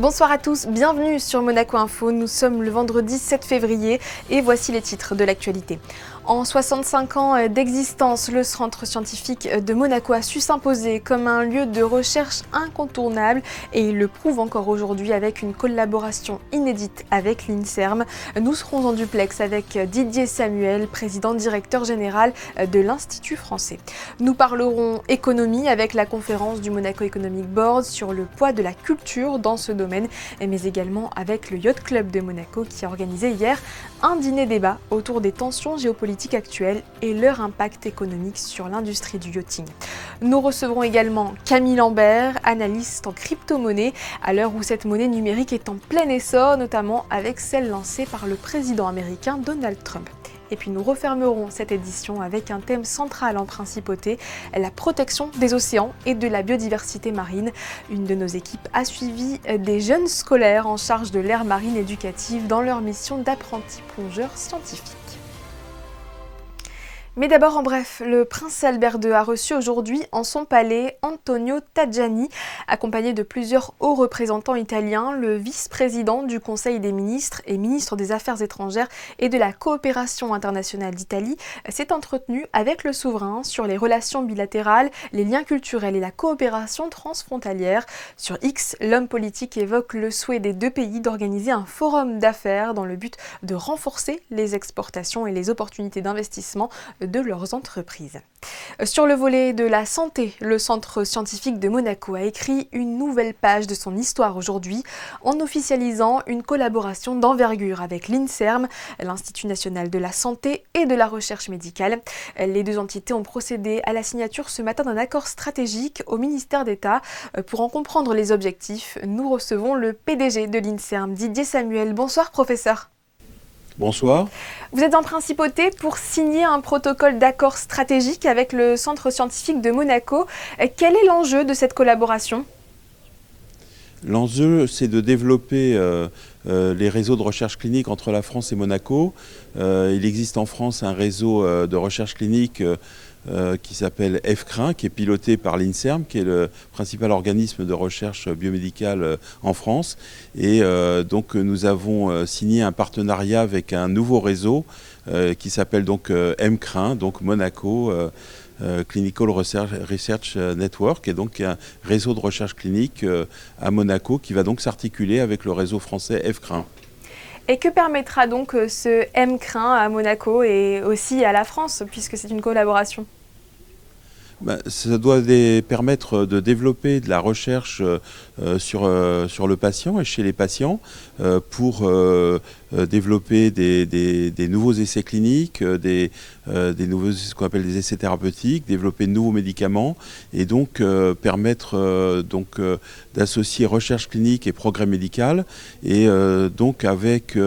Bonsoir à tous, bienvenue sur Monaco Info. Nous sommes le vendredi 7 février et voici les titres de l'actualité. En 65 ans d'existence, le centre scientifique de Monaco a su s'imposer comme un lieu de recherche incontournable et il le prouve encore aujourd'hui avec une collaboration inédite avec l'INSERM. Nous serons en duplex avec Didier Samuel, président directeur général de l'Institut français. Nous parlerons économie avec la conférence du Monaco Economic Board sur le poids de la culture dans ce domaine, mais également avec le Yacht Club de Monaco qui a organisé hier un dîner-débat autour des tensions géopolitiques actuelles et leur impact économique sur l'industrie du yachting. Nous recevrons également Camille Lambert, analyste en crypto-monnaie, à l'heure où cette monnaie numérique est en plein essor, notamment avec celle lancée par le président américain Donald Trump. Et puis nous refermerons cette édition avec un thème central en principauté, la protection des océans et de la biodiversité marine. Une de nos équipes a suivi des jeunes scolaires en charge de l'aire marine éducative dans leur mission d'apprentis plongeurs scientifiques. Mais d'abord en bref, le prince Albert II a reçu aujourd'hui en son palais Antonio Tajani, accompagné de plusieurs hauts représentants italiens. Le vice-président du Conseil des ministres et ministre des Affaires étrangères et de la coopération internationale d'Italie s'est entretenu avec le souverain sur les relations bilatérales, les liens culturels et la coopération transfrontalière. Sur X, l'homme politique évoque le souhait des deux pays d'organiser un forum d'affaires dans le but de renforcer les exportations et les opportunités d'investissement de leurs entreprises. Sur le volet de la santé, le centre scientifique de Monaco a écrit une nouvelle page de son histoire aujourd'hui en officialisant une collaboration d'envergure avec l'INSERM, l'Institut national de la santé et de la recherche médicale. Les deux entités ont procédé à la signature ce matin d'un accord stratégique au ministère d'État. Pour en comprendre les objectifs, nous recevons le PDG de l'INSERM, Didier Samuel. Bonsoir professeur. Bonsoir. Vous êtes en principauté pour signer un protocole d'accord stratégique avec le centre scientifique de Monaco. Quel est l'enjeu de cette collaboration ? L'enjeu, c'est de développer les réseaux de recherche clinique entre la France et Monaco. Il existe en France un réseau de recherche clinique qui s'appelle EFCRIN, qui est piloté par l'INSERM, qui est le principal organisme de recherche biomédicale en France. Et donc nous avons signé un partenariat avec un nouveau réseau qui s'appelle donc MCRIN, donc Monaco Clinical Research Network, et donc un réseau de recherche clinique à Monaco qui va donc s'articuler avec le réseau français EFCRIN. Et que permettra donc ce MCRIN à Monaco et aussi à la France, puisque c'est une collaboration ? Ça doit permettre de développer de la recherche sur le patient et chez les patients pour développer des nouveaux essais cliniques, des nouveaux, ce qu'on appelle des essais thérapeutiques, développer de nouveaux médicaments et donc permettre d'associer recherche clinique et progrès médical. Et donc avec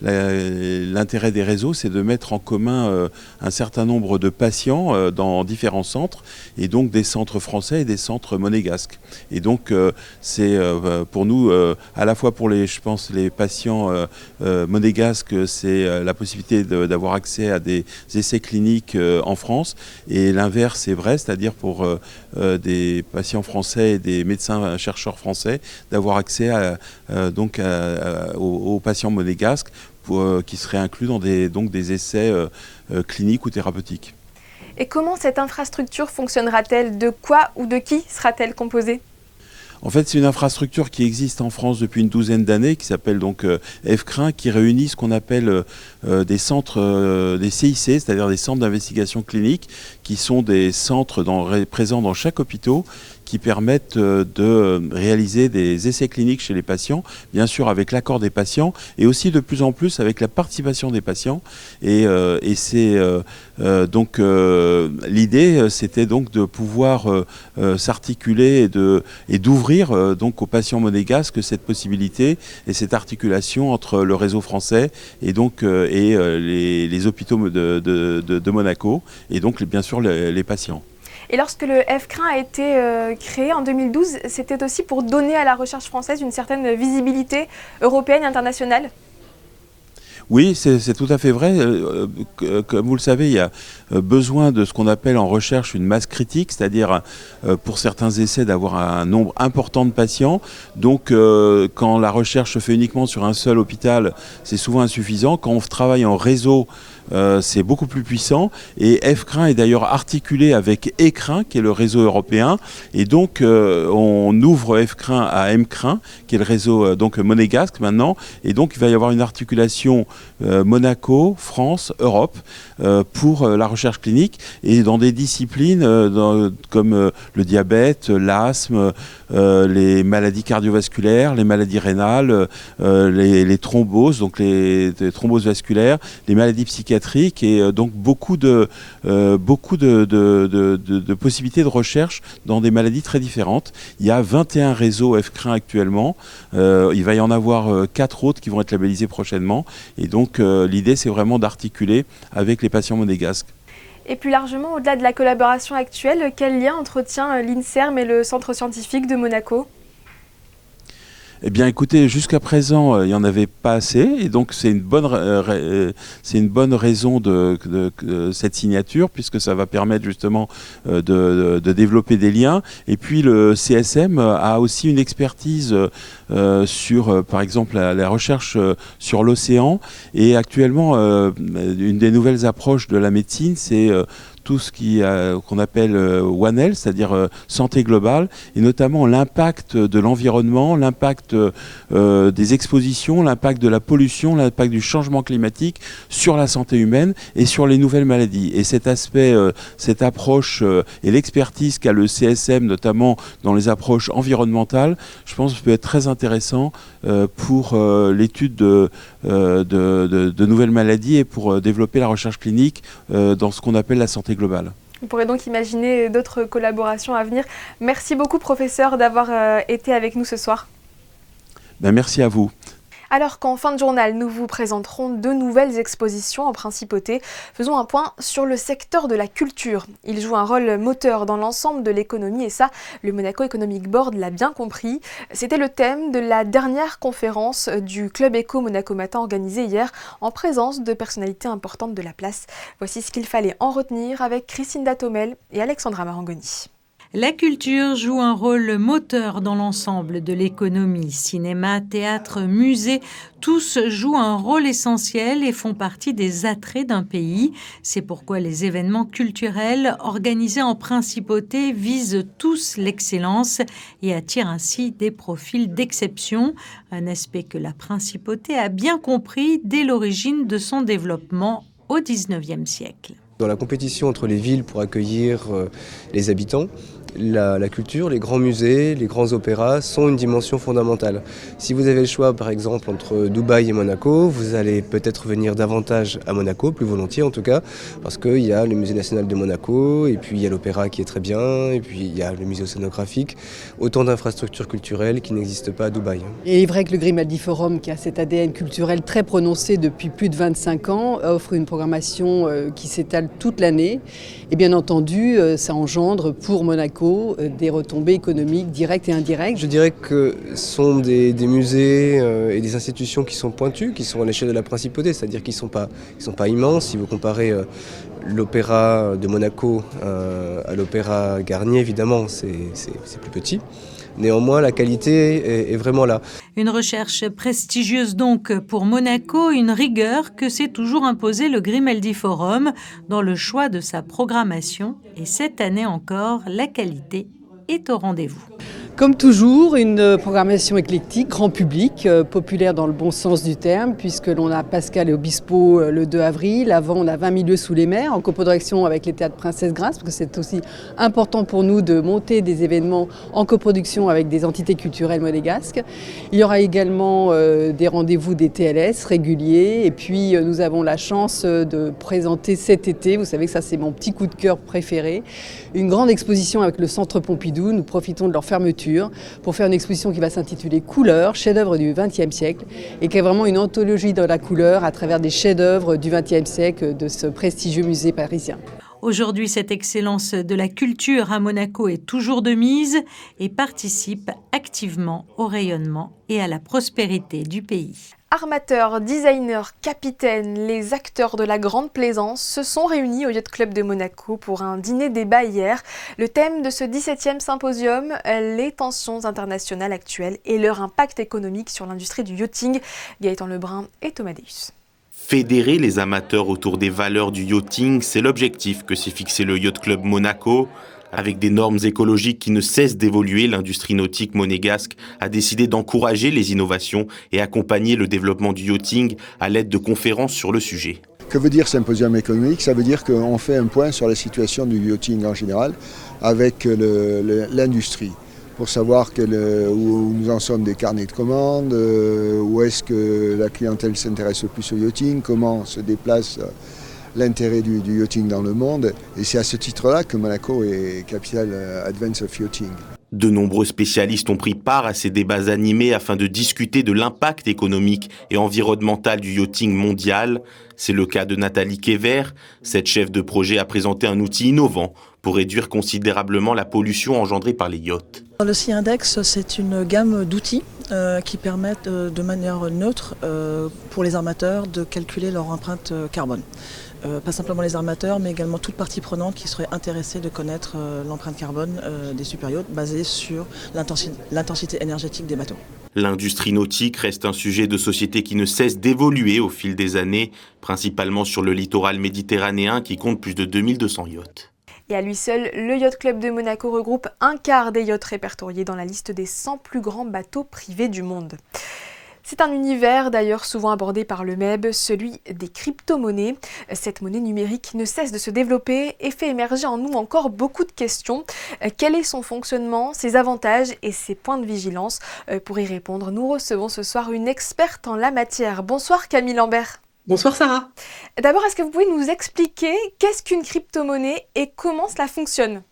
l'intérêt des réseaux, c'est de mettre en commun un certain nombre de patients dans différents centres et donc des centres français et des centres monégasques. Et donc c'est pour nous, à la fois pour les patients monégasques, c'est la possibilité d'avoir accès à des essais cliniques en France, et l'inverse est vrai, c'est-à-dire pour des patients français et des médecins chercheurs français d'avoir accès aux patients monégasques qui seraient inclus dans des essais cliniques ou thérapeutiques. Et comment cette infrastructure fonctionnera-t-elle ? De quoi ou de qui sera-t-elle composée ? En fait, c'est une infrastructure qui existe en France depuis une douzaine d'années, qui s'appelle donc EFCRIN, qui réunit ce qu'on appelle des centres, des CIC, c'est-à-dire des centres d'investigation clinique, qui sont des centres présents dans chaque hôpital, qui permettent de réaliser des essais cliniques chez les patients, bien sûr avec l'accord des patients, et aussi de plus en plus avec la participation des patients. Et c'est donc l'idée, c'était donc de pouvoir s'articuler et d'ouvrir donc aux patients monégasques cette possibilité et cette articulation entre le réseau français et donc les hôpitaux de Monaco et donc bien sûr les patients. Et lorsque le EFCRIN a été créé en 2012, c'était aussi pour donner à la recherche française une certaine visibilité européenne et internationale ? Oui, c'est tout à fait vrai. Comme vous le savez, il y a besoin de ce qu'on appelle en recherche une masse critique, c'est-à-dire pour certains essais d'avoir un nombre important de patients. Donc quand la recherche se fait uniquement sur un seul hôpital, c'est souvent insuffisant. Quand on travaille en réseau, c'est beaucoup plus puissant, et FCRIN est d'ailleurs articulé avec ECRIN qui est le réseau européen, et donc on ouvre FCRIN à MCRIN qui est le réseau donc monégasque maintenant, et donc il va y avoir une articulation Monaco, France, Europe pour la recherche clinique, et dans des disciplines comme le diabète, l'asthme, les maladies cardiovasculaires, les maladies rénales, les thromboses, donc les thromboses vasculaires, les maladies psychiatriques, et donc beaucoup de possibilités de recherche dans des maladies très différentes. Il y a 21 réseaux FCRIN actuellement. Il va y en avoir 4 autres qui vont être labellisés prochainement. Et donc l'idée, c'est vraiment d'articuler avec les patients monégasques. Et plus largement, au-delà de la collaboration actuelle, quel lien entretient l'INSERM et le Centre scientifique de Monaco ? Eh bien, écoutez, jusqu'à présent, il n'y en avait pas assez, et donc c'est une bonne raison de cette signature, puisque ça va permettre justement de développer des liens. Et puis le CSM a aussi une expertise sur, par exemple, la recherche sur l'océan. Et actuellement, une des nouvelles approches de la médecine, c'est tout ce qu'on appelle One Health, c'est-à-dire santé globale, et notamment l'impact de l'environnement, l'impact des expositions, l'impact de la pollution, l'impact du changement climatique sur la santé humaine et sur les nouvelles maladies. Et cet aspect, cette approche et l'expertise qu'a le CSM, notamment dans les approches environnementales, je pense peut être très intéressant pour l'étude de nouvelles maladies et pour développer la recherche clinique dans ce qu'on appelle la santé globale. On pourrait donc imaginer d'autres collaborations à venir. Merci beaucoup, professeur, d'avoir été avec nous ce soir. Merci à vous. Alors qu'en fin de journal, nous vous présenterons 2 nouvelles expositions en principauté, faisons un point sur le secteur de la culture. Il joue un rôle moteur dans l'ensemble de l'économie, et ça, le Monaco Economic Board l'a bien compris. C'était le thème de la dernière conférence du Club Éco Monaco Matin organisée hier en présence de personnalités importantes de la place. Voici ce qu'il fallait en retenir avec Christine Datomel et Alexandra Marangoni. La culture joue un rôle moteur dans l'ensemble de l'économie. Cinéma, théâtre, musée, tous jouent un rôle essentiel et font partie des attraits d'un pays. C'est pourquoi les événements culturels organisés en principauté visent tous l'excellence et attirent ainsi des profils d'exception. Un aspect que la principauté a bien compris dès l'origine de son développement au XIXe siècle. Dans la compétition entre les villes pour accueillir les habitants, la culture, les grands musées, les grands opéras sont une dimension fondamentale. Si vous avez le choix par exemple entre Dubaï et Monaco, vous allez peut-être venir davantage à Monaco, plus volontiers en tout cas, parce qu'il y a le musée national de Monaco, et puis il y a l'opéra qui est très bien, et puis il y a le musée océanographique, autant d'infrastructures culturelles qui n'existent pas à Dubaï. Il est vrai que le Grimaldi Forum, qui a cet ADN culturel très prononcé depuis plus de 25 ans, offre une programmation qui s'étale toute l'année. Et bien entendu, ça engendre pour Monaco des retombées économiques directes et indirectes. Je dirais que ce sont des musées et des institutions qui sont pointues, qui sont à l'échelle de la principauté, c'est-à-dire qu'ils ne sont pas immenses. Si vous comparez l'opéra de Monaco à l'opéra Garnier, évidemment, c'est plus petit. Néanmoins, la qualité est vraiment là. Une recherche prestigieuse donc pour Monaco, une rigueur que s'est toujours imposée le Grimaldi Forum dans le choix de sa programmation. Et cette année encore, la qualité est au rendez-vous. Comme toujours, une programmation éclectique, grand public, populaire dans le bon sens du terme, puisque l'on a Pascal et Obispo le 2 avril. Avant, on a 20 milieux sous les mers, en coproduction avec les théâtres Princesse Grace, parce que c'est aussi important pour nous de monter des événements en coproduction avec des entités culturelles monégasques. Il y aura également des rendez-vous des TLS réguliers, et puis nous avons la chance de présenter cet été, vous savez que ça c'est mon petit coup de cœur préféré, une grande exposition avec le Centre Pompidou. Nous profitons de leur fermeture pour faire une exposition qui va s'intituler Couleurs, chef-d'œuvre du XXe siècle, et qui est vraiment une anthologie dans la couleur à travers des chefs-d'œuvre du XXe siècle de ce prestigieux musée parisien. Aujourd'hui, cette excellence de la culture à Monaco est toujours de mise et participe activement au rayonnement et à la prospérité du pays. Armateurs, designers, capitaines, les acteurs de la Grande Plaisance se sont réunis au Yacht Club de Monaco pour un dîner-débat hier. Le thème de ce 17e symposium, les tensions internationales actuelles et leur impact économique sur l'industrie du yachting. Gaëtan Lebrun et Thomas Deus. Fédérer les amateurs autour des valeurs du yachting, c'est l'objectif que s'est fixé le Yacht Club Monaco. Avec des normes écologiques qui ne cessent d'évoluer, l'industrie nautique monégasque a décidé d'encourager les innovations et accompagner le développement du yachting à l'aide de conférences sur le sujet. Que veut dire symposium économique? Ça veut dire qu'on fait un point sur la situation du yachting en général avec l'industrie, pour savoir où nous en sommes des carnets de commandes, où est-ce que la clientèle s'intéresse le plus au yachting, comment se déplace l'intérêt du yachting dans le monde. Et c'est à ce titre-là que Monaco est Capital Advance of Yachting. De nombreux spécialistes ont pris part à ces débats animés afin de discuter de l'impact économique et environnemental du yachting mondial. C'est le cas de Nathalie Kever. Cette chef de projet a présenté un outil innovant pour réduire considérablement la pollution engendrée par les yachts. Le Sea Index, c'est une gamme d'outils qui permettent de manière neutre pour les armateurs de calculer leur empreinte carbone. Pas simplement les armateurs, mais également toute partie prenante qui serait intéressée de connaître l'empreinte carbone des super yachts basée sur l'intensité énergétique des bateaux. L'industrie nautique reste un sujet de société qui ne cesse d'évoluer au fil des années, principalement sur le littoral méditerranéen qui compte plus de 2200 yachts. Et à lui seul, le Yacht Club de Monaco regroupe un quart des yachts répertoriés dans la liste des 100 plus grands bateaux privés du monde. C'est un univers d'ailleurs souvent abordé par le MEB, celui des crypto-monnaies. Cette monnaie numérique ne cesse de se développer et fait émerger en nous encore beaucoup de questions. Quel est son fonctionnement, ses avantages et ses points de vigilance? Pour y répondre, nous recevons ce soir une experte en la matière. Bonsoir Camille Lambert. Bonsoir Sarah. D'abord, est-ce que vous pouvez nous expliquer qu'est-ce qu'une crypto-monnaie et comment cela fonctionne?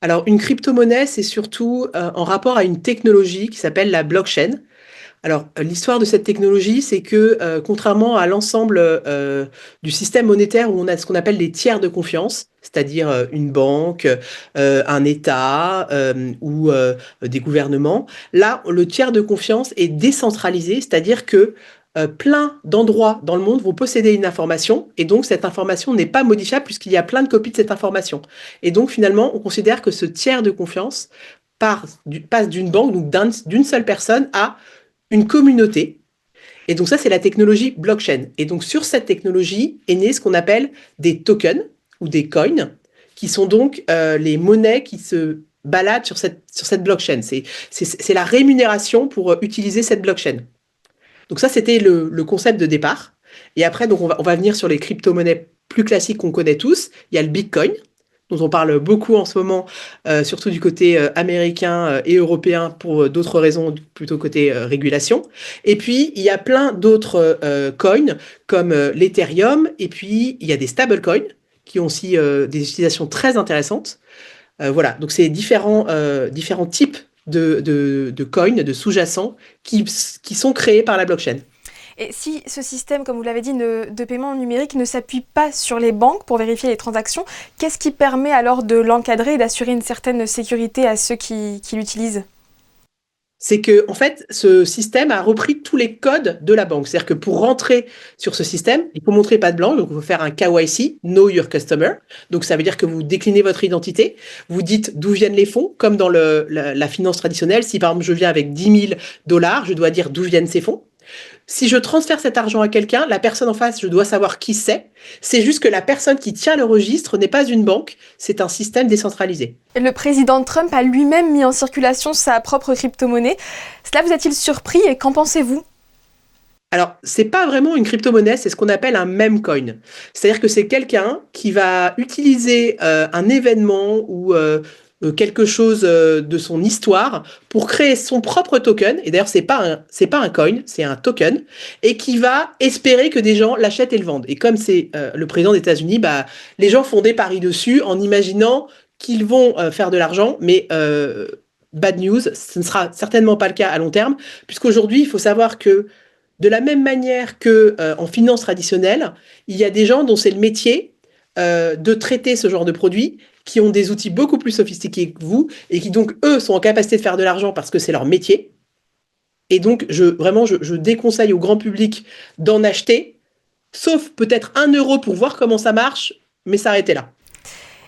Alors une crypto-monnaie, c'est surtout en rapport à une technologie qui s'appelle la blockchain. Alors, l'histoire de cette technologie, c'est que contrairement à l'ensemble du système monétaire où on a ce qu'on appelle des tiers de confiance, c'est-à-dire une banque, un État ou des gouvernements, là, le tiers de confiance est décentralisé, c'est-à-dire que plein d'endroits dans le monde vont posséder une information et donc cette information n'est pas modifiable puisqu'il y a plein de copies de cette information. Et donc finalement, on considère que ce tiers de confiance passe d'une banque, donc d'une seule personne à une communauté. Et donc ça, c'est la technologie blockchain. Et donc sur cette technologie est né ce qu'on appelle des tokens ou des coins, qui sont donc les monnaies qui se baladent sur cette blockchain. C'est la rémunération pour utiliser cette blockchain. Donc ça, c'était le concept de départ. Et après, donc on va venir sur les crypto-monnaies plus classiques qu'on connaît tous. Il y a le Bitcoin, dont on parle beaucoup en ce moment, surtout du côté américain et européen pour d'autres raisons, plutôt côté régulation. Et puis, il y a plein d'autres coins, comme l'Ethereum, et puis il y a des stablecoins, qui ont aussi des utilisations très intéressantes. Voilà, donc c'est différents types de coins, de sous-jacents, qui sont créés par la blockchain. Et si ce système, comme vous l'avez dit, de paiement numérique ne s'appuie pas sur les banques pour vérifier les transactions, qu'est-ce qui permet alors de l'encadrer et d'assurer une certaine sécurité à ceux qui l'utilisent? C'est que, en fait, ce système a repris tous les codes de la banque. C'est-à-dire que pour rentrer sur ce système, il faut montrer patte blanche, donc il faut faire un KYC, Know Your Customer. Donc ça veut dire que vous déclinez votre identité, vous dites d'où viennent les fonds, comme dans la finance traditionnelle. Si par exemple je viens avec 10 000 $, je dois dire d'où viennent ces fonds. Si je transfère cet argent à quelqu'un, la personne en face, je dois savoir qui c'est. C'est juste que la personne qui tient le registre n'est pas une banque, c'est un système décentralisé. Le président Trump a lui-même mis en circulation sa propre crypto-monnaie. Cela vous a-t-il surpris et qu'en pensez-vous? Alors, c'est pas vraiment une crypto-monnaie, c'est ce qu'on appelle un meme coin. C'est-à-dire que c'est quelqu'un qui va utiliser un événement ou quelque chose de son histoire pour créer son propre token. Et d'ailleurs, c'est pas un coin, c'est un token, et qui va espérer que des gens l'achètent et le vendent. Et comme c'est le président des États-Unis, les gens font des paris dessus en imaginant qu'ils vont faire de l'argent, mais bad news, ce ne sera certainement pas le cas à long terme, puisqu'aujourd'hui, il faut savoir que de la même manière que en finance traditionnelle, il y a des gens dont c'est le métier de traiter ce genre de produits, qui ont des outils beaucoup plus sophistiqués que vous et qui donc, eux, sont en capacité de faire de l'argent parce que c'est leur métier. Et donc, je déconseille au grand public d'en acheter, sauf peut-être 1 euro pour voir comment ça marche, mais s'arrêter là.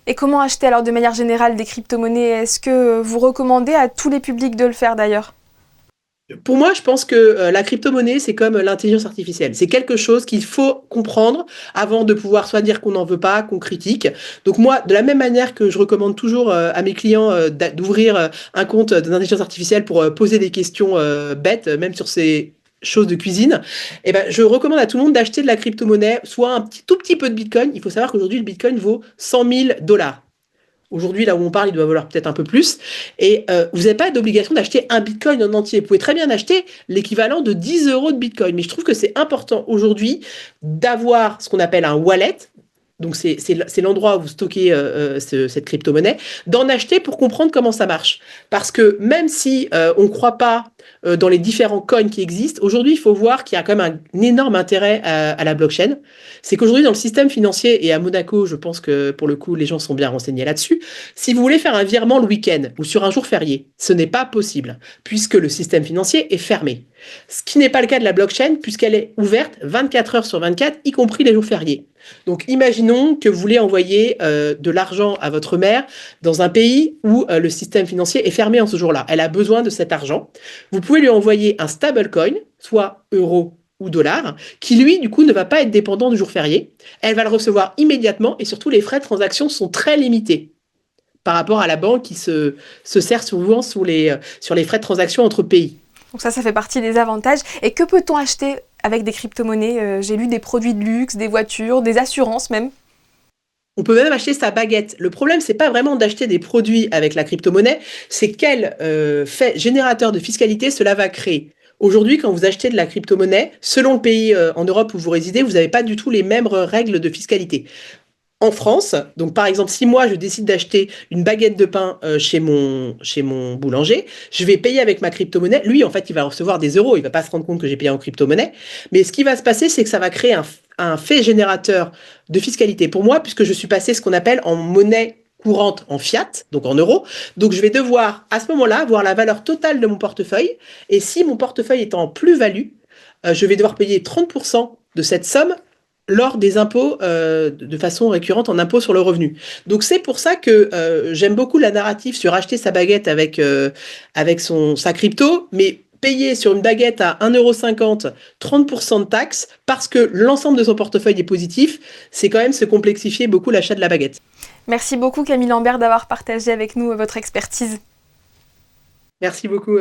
Et comment acheter alors de manière générale des crypto-monnaies? Est-ce que vous recommandez à tous les publics de le faire d'ailleurs? Pour moi, je pense que la crypto-monnaie, c'est comme l'intelligence artificielle. C'est quelque chose qu'il faut comprendre avant de pouvoir soit dire qu'on n'en veut pas, qu'on critique. Donc moi, de la même manière que je recommande toujours à mes clients d'ouvrir un compte d'intelligence artificielle pour poser des questions bêtes, même sur ces choses de cuisine, eh ben, je recommande à tout le monde d'acheter de la crypto-monnaie, soit un tout petit peu de Bitcoin. Il faut savoir qu'aujourd'hui, le Bitcoin vaut 100 000 $. Aujourd'hui, là où on parle, il doit valoir peut-être un peu plus. Et vous n'avez pas d'obligation d'acheter un Bitcoin en entier. Vous pouvez très bien acheter l'équivalent de 10 euros de Bitcoin. Mais je trouve que c'est important aujourd'hui d'avoir ce qu'on appelle un wallet. Donc, c'est l'endroit où vous stockez cette crypto-monnaie, d'en acheter pour comprendre comment ça marche. Parce que même si on ne croit pas dans les différents coins qui existent, aujourd'hui, il faut voir qu'il y a quand même un énorme intérêt à la blockchain. C'est qu'aujourd'hui, dans le système financier, et à Monaco, je pense que pour le coup, les gens sont bien renseignés là-dessus, si vous voulez faire un virement le week-end ou sur un jour férié, ce n'est pas possible, puisque le système financier est fermé. Ce qui n'est pas le cas de la blockchain, puisqu'elle est ouverte 24 heures sur 24, y compris les jours fériés. Donc, imaginons que vous voulez envoyer de l'argent à votre mère dans un pays où le système financier est fermé en ce jour-là. Elle a besoin de cet argent. Vous pouvez lui envoyer un stablecoin, soit euro ou dollar, qui lui, du coup, ne va pas être dépendant du jour férié. Elle va le recevoir immédiatement et surtout, les frais de transaction sont très limités par rapport à la banque qui se sert souvent sur les frais de transaction entre pays. Donc ça fait partie des avantages. Et que peut-on acheter avec des crypto-monnaies? J'ai lu des produits de luxe, des voitures, des assurances même. On peut même acheter sa baguette. Le problème, c'est pas vraiment d'acheter des produits avec la crypto-monnaie, c'est quel fait générateur de fiscalité cela va créer. Aujourd'hui, quand vous achetez de la crypto-monnaie, selon le pays en Europe où vous résidez, vous n'avez pas du tout les mêmes règles de fiscalité. En France, donc par exemple, si moi je décide d'acheter une baguette de pain chez mon boulanger, je vais payer avec ma crypto-monnaie. Lui, en fait, il va recevoir des euros, il va pas se rendre compte que j'ai payé en crypto-monnaie. Mais ce qui va se passer, c'est que ça va créer un fait générateur de fiscalité pour moi, puisque je suis passé ce qu'on appelle en monnaie courante, en fiat, donc en euros. Donc je vais devoir, à ce moment-là, voir la valeur totale de mon portefeuille. Et si mon portefeuille est en plus-value, je vais devoir payer 30% de cette somme lors des impôts de façon récurrente en impôt sur le revenu. Donc c'est pour ça que j'aime beaucoup la narrative sur acheter sa baguette avec sa crypto, mais payer sur une baguette à 1,50 €, 30% de taxes, parce que l'ensemble de son portefeuille est positif, c'est quand même se complexifier beaucoup l'achat de la baguette. Merci beaucoup Camille Lambert d'avoir partagé avec nous votre expertise. Merci beaucoup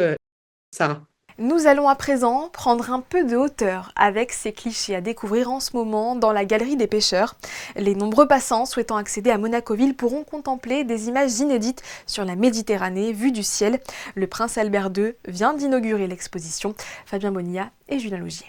Sarah. Nous allons à présent prendre un peu de hauteur avec ces clichés à découvrir en ce moment dans la galerie des pêcheurs. Les nombreux passants souhaitant accéder à Monaco-Ville pourront contempler des images inédites sur la Méditerranée vue du ciel. Le prince Albert II vient d'inaugurer l'exposition. Fabien Bonilla et Julien Logier.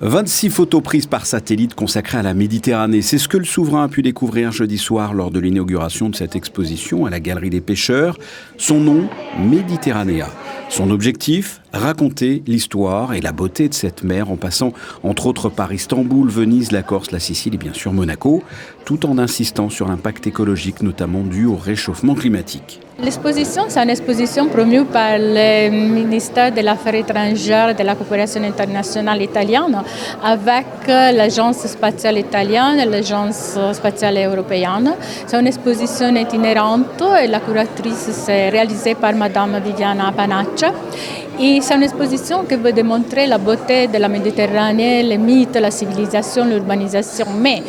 26 photos prises par satellite consacrées à la Méditerranée. C'est ce que le souverain a pu découvrir jeudi soir lors de l'inauguration de cette exposition à la Galerie des Pêcheurs. Son nom, Méditerranéa. Son objectif, raconter l'histoire et la beauté de cette mer en passant entre autres par Istanbul, Venise, la Corse, la Sicile et bien sûr Monaco, tout en insistant sur l'impact écologique notamment dû au réchauffement climatique. L'exposition, c'est une exposition promue par le ministère des Affaires étrangères et de la coopération internationale italienne avec l'Agence spatiale italienne et l'Agence spatiale européenne. C'est une exposition itinérante et la curatrice c'est réalisée par Madame Viviana Panaccia. Et c'est une exposition qui veut démontrer la beauté de la Méditerranée, les mythes, la civilisation, l'urbanisation. Mais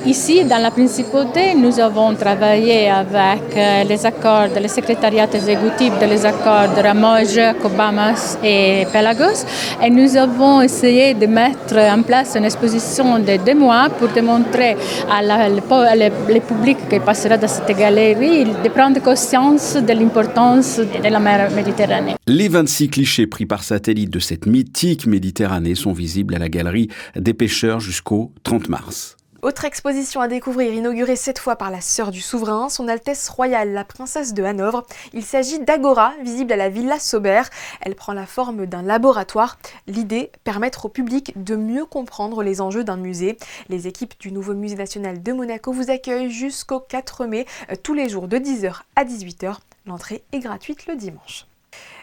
ici, dans la Principauté, nous avons travaillé avec les accords, les secrétariats exécutifs des accords de Ramoge, Cobamas et Pelagos. Et nous avons essayé de mettre en place une exposition de 2 mois pour démontrer le public qui passera dans cette galerie de prendre conscience de l'importance de la mer Méditerranée. Les 26 clichés pris par satellite de cette mythique Méditerranée sont visibles à la Galerie des Pêcheurs jusqu'au 30 mars. Autre exposition à découvrir, inaugurée cette fois par la sœur du souverain, son Altesse royale, la princesse de Hanovre. Il s'agit d'Agora, visible à la Villa Sauber. Elle prend la forme d'un laboratoire. L'idée, permettre au public de mieux comprendre les enjeux d'un musée. Les équipes du nouveau Musée national de Monaco vous accueillent jusqu'au 4 mai, tous les jours de 10h à 18h. L'entrée est gratuite le dimanche.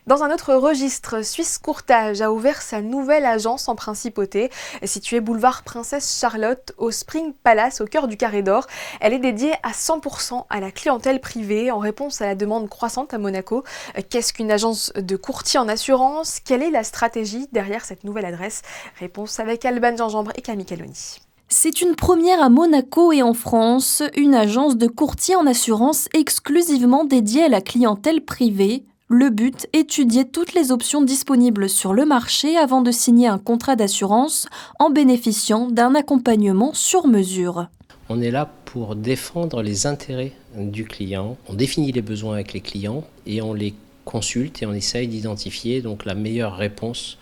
Dans un autre registre, Suisse Courtage a ouvert sa nouvelle agence en principauté, située boulevard Princesse Charlotte au Spring Palace au cœur du Carré d'Or. Elle est dédiée à 100% à la clientèle privée en réponse à la demande croissante à Monaco. Qu'est-ce qu'une agence de courtier en assurance? Quelle est la stratégie derrière cette nouvelle adresse? Réponse avec Alban Gingembre et Camille Caloni. C'est une première à Monaco et en France, une agence de courtier en assurance exclusivement dédiée à la clientèle privée. Le but, étudier toutes les options disponibles sur le marché avant de signer un contrat d'assurance en bénéficiant d'un accompagnement sur mesure. On est là pour défendre les intérêts du client. On définit les besoins avec les clients et on les consulte et on essaye d'identifier donc la meilleure réponse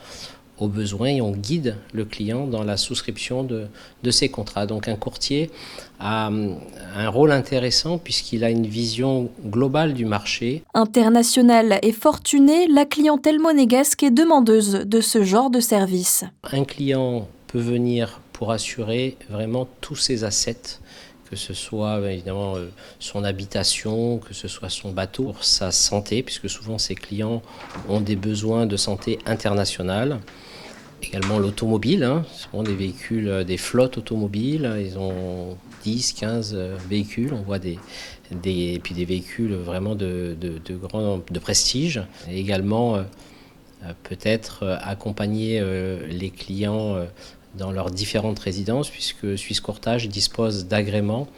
aux besoins et on guide le client dans la souscription de ses contrats. Donc un courtier a un rôle intéressant puisqu'il a une vision globale du marché. Internationale et fortunée, la clientèle monégasque est demandeuse de ce genre de service. Un client peut venir pour assurer vraiment tous ses assets, que ce soit évidemment son habitation, que ce soit son bateau, pour sa santé, puisque souvent ces clients ont des besoins de santé internationale. Également l'automobile, souvent des véhicules, des flottes automobiles, ils ont 10, 15 véhicules, on voit et puis des véhicules vraiment de prestige. Et également peut-être accompagner les clients dans leurs différentes résidences, puisque Suisse Courtage dispose d'agréments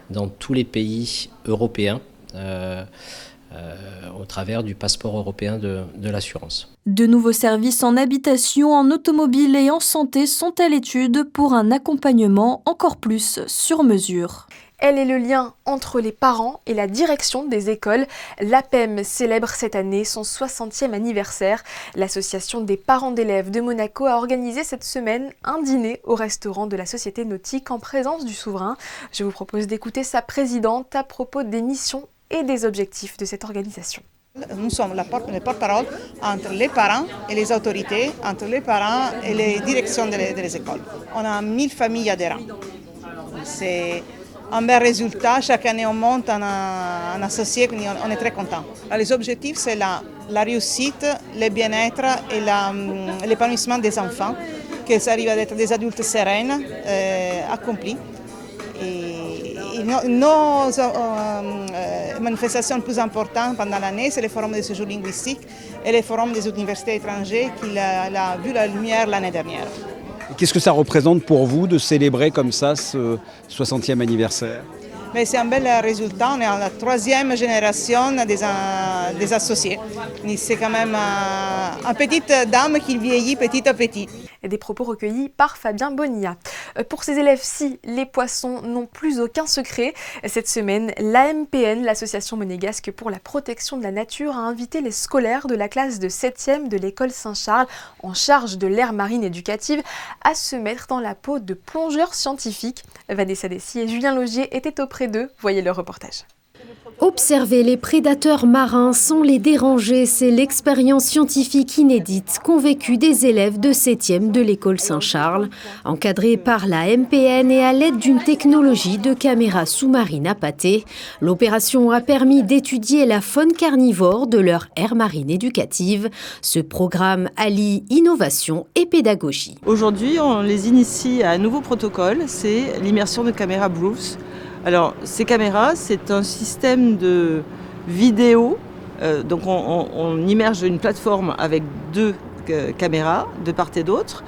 dans tous les pays européens au travers du passeport européen de l'assurance. De nouveaux services en habitation, en automobile et en santé sont à l'étude pour un accompagnement encore plus sur mesure. Elle est le lien entre les parents et la direction des écoles. L'APEM célèbre cette année son 60e anniversaire. L'association des parents d'élèves de Monaco a organisé cette semaine un dîner au restaurant de la Société nautique en présence du souverain. Je vous propose d'écouter sa présidente à propos des missions et des objectifs de cette organisation. Nous sommes les porte-parole entre les parents et les autorités, entre les parents et les directions des écoles. On a 1000 familles adhérentes. C'est un bel résultat. Chaque année, on monte un associé, on est très content. Les objectifs, c'est la réussite, le bien-être et l'épanouissement des enfants, qu'ils arrivent à être des adultes sereins, accomplis. Et nos manifestations les plus importantes pendant l'année, c'est le Forum des séjours linguistiques et le Forum des universités étrangères qui a vu la lumière l'année dernière. Qu'est-ce que ça représente pour vous de célébrer comme ça ce 60e anniversaire? Mais c'est un bel résultat, on est à la 3e génération des associés. C'est quand même une petite dame qui vieillit petit à petit. Des propos recueillis par Fabien Bonilla. Pour ces élèves-ci, les poissons n'ont plus aucun secret. Cette semaine, l'AMPN, l'association monégasque pour la protection de la nature, a invité les scolaires de la classe de 7e de l'école Saint-Charles en charge de l'aire marine éducative à se mettre dans la peau de plongeurs scientifiques. Vanessa Dessy et Julien Logier étaient auprès d'eux. Voyez le reportage. Observer les prédateurs marins sans les déranger, c'est l'expérience scientifique inédite qu'ont vécue des élèves de 7e de l'école Saint-Charles, encadrés par la MPN et à l'aide d'une technologie de caméra sous-marine à pâté. L'opération a permis d'étudier la faune carnivore de leur aire marine éducative. Ce programme allie innovation et pédagogie. Aujourd'hui, on les initie à un nouveau protocole, c'est l'immersion de caméras Bruce. Alors, ces caméras, c'est un système de vidéo. Donc, on immerge une plateforme avec 2 caméras de part et d'autre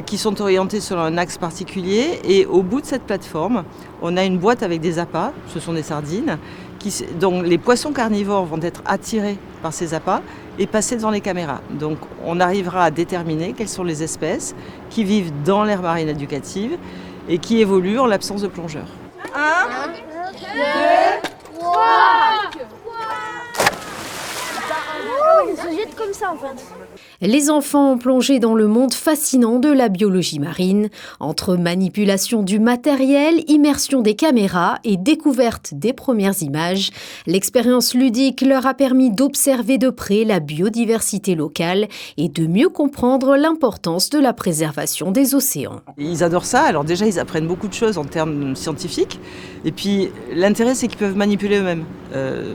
qui sont orientées sur un axe particulier. Et au bout de cette plateforme, on a une boîte avec des appâts, ce sont des sardines, dont les poissons carnivores vont être attirés par ces appâts et passer devant les caméras. Donc, on arrivera à déterminer quelles sont les espèces qui vivent dans l'aire marine éducative et qui évoluent en l'absence de plongeurs. 1, 2, 3. Ils se jettent comme ça en fait. Les enfants ont plongé dans le monde fascinant de la biologie marine, entre manipulation du matériel, immersion des caméras et découverte des premières images. L'expérience ludique leur a permis d'observer de près la biodiversité locale et de mieux comprendre l'importance de la préservation des océans. Ils adorent ça, alors déjà ils apprennent beaucoup de choses en termes scientifiques, et puis l'intérêt c'est qu'ils peuvent manipuler eux-mêmes.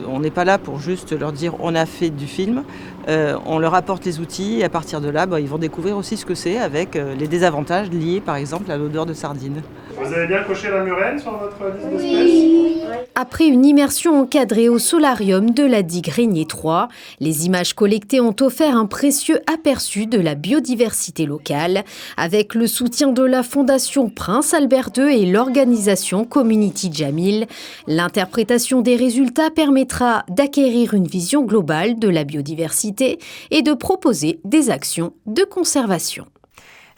On n'est pas là pour juste leur dire on a fait du film, on leur apporte les outils et à partir de là ils vont découvrir aussi ce que c'est avec les désavantages liés par exemple à l'odeur de sardines. Vous avez bien coché la murène sur votre liste d'espèces ? Après une immersion encadrée au solarium de la digue Régnier 3, les images collectées ont offert un précieux aperçu de la biodiversité locale. Avec le soutien de la Fondation Prince Albert II et l'organisation Community Jamil, l'interprétation des résultats permettra d'acquérir une vision globale de la biodiversité et de proposer des actions de conservation.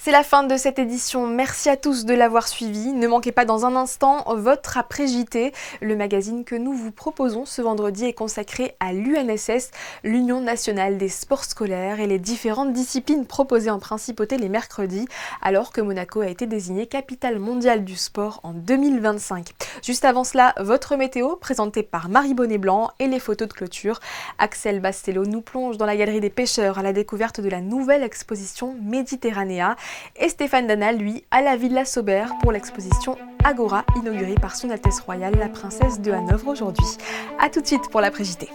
C'est la fin de cette édition. Merci à tous de l'avoir suivi. Ne manquez pas dans un instant votre après-JT. Le magazine que nous vous proposons ce vendredi est consacré à l'UNSS, l'Union nationale des sports scolaires, et les différentes disciplines proposées en principauté les mercredis, alors que Monaco a été désignée capitale mondiale du sport en 2025. Juste avant cela, votre météo, présentée par Marie Bonnet-Blanc, et les photos de clôture. Axel Bastello nous plonge dans la galerie des pêcheurs à la découverte de la nouvelle exposition Méditerranéa. Et Stéphane Dana, lui, à la Villa Saubert pour l'exposition Agora, inaugurée par Son Altesse Royale, la princesse de Hanovre aujourd'hui. A tout de suite pour l'après-JT.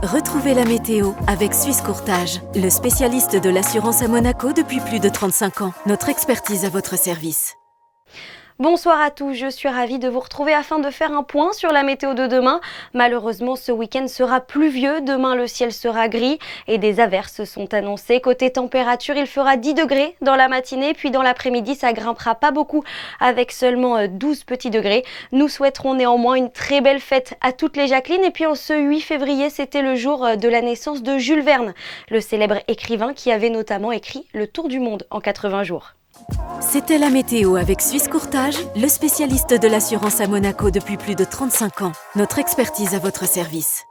Retrouvez la météo avec Suisse Courtage, le spécialiste de l'assurance à Monaco depuis plus de 35 ans. Notre expertise à votre service. Bonsoir à tous, je suis ravie de vous retrouver afin de faire un point sur la météo de demain. Malheureusement, ce week-end sera pluvieux. Demain, le ciel sera gris et des averses sont annoncées. Côté température, il fera 10 degrés dans la matinée, puis dans l'après-midi, ça grimpera pas beaucoup avec seulement 12 petits degrés. Nous souhaiterons néanmoins une très belle fête à toutes les Jacqueline. Et puis en ce 8 février, c'était le jour de la naissance de Jules Verne, le célèbre écrivain qui avait notamment écrit Le Tour du monde en 80 jours. C'était la météo avec Suisse Courtage, le spécialiste de l'assurance à Monaco depuis plus de 35 ans. Notre expertise à votre service.